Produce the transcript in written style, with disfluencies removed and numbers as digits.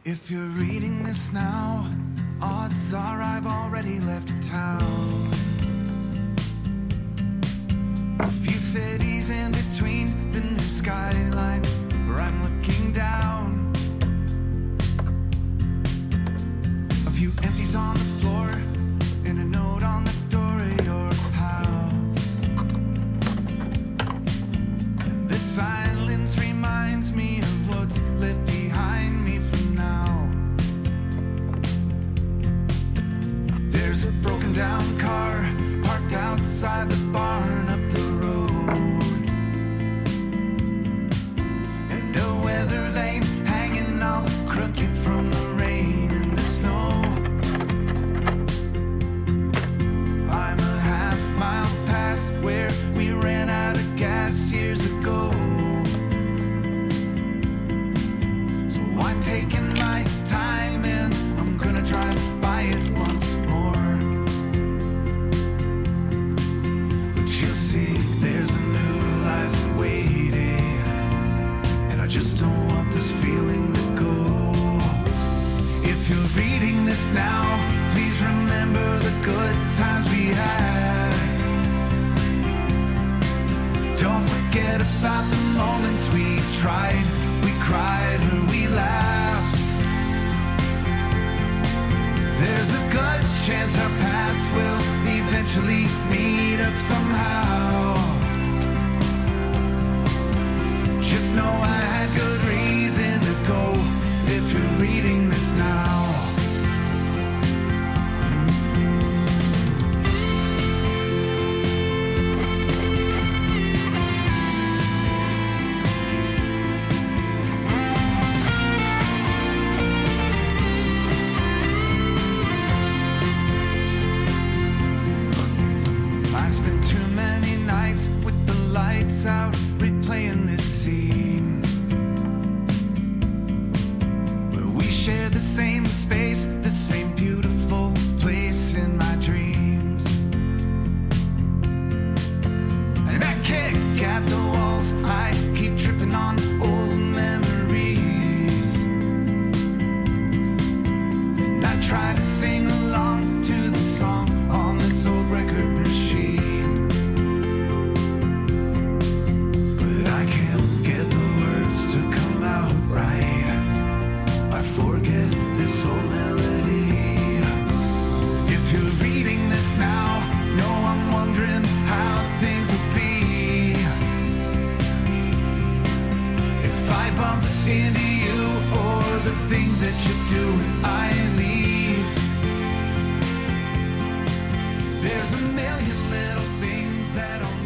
If you're reading this now, odds are I've already left town. A few cities in between the new skyline where I'm looking down. A few empties on the floor and a note on the door of your house. And this silence reminds me of what's left behind me for now. There's a broken down car parked outside the barn up the road, and a weather vane hanging all crooked from the rain and the snow. I'm a half mile past where we ran out of gas years ago, so I'm taking my time and I'm gonna drive by it once more. But you'll see there's a new life waiting, and I just don't want this feeling to go. If you're reading this now, please remember the good times we had. Don't forget about the moments we tried, we cried, or we laughed. There's a good chance our paths will eventually meet up somehow. Just know I had good reason to go if you're reading this now. I spent too many nights with the lights out, replaying this scene where we share the same space, the same beautiful place in my dreams. And I kick at the walls, I keep tripping on old memories, and I try to sing along to the song on this old record machine, but I can't get the words to come out right. I forget this whole melody. If you're reading this now, know I'm wondering how things will be if I bump into you or the things that you do when I leave. There's a million little things that I'll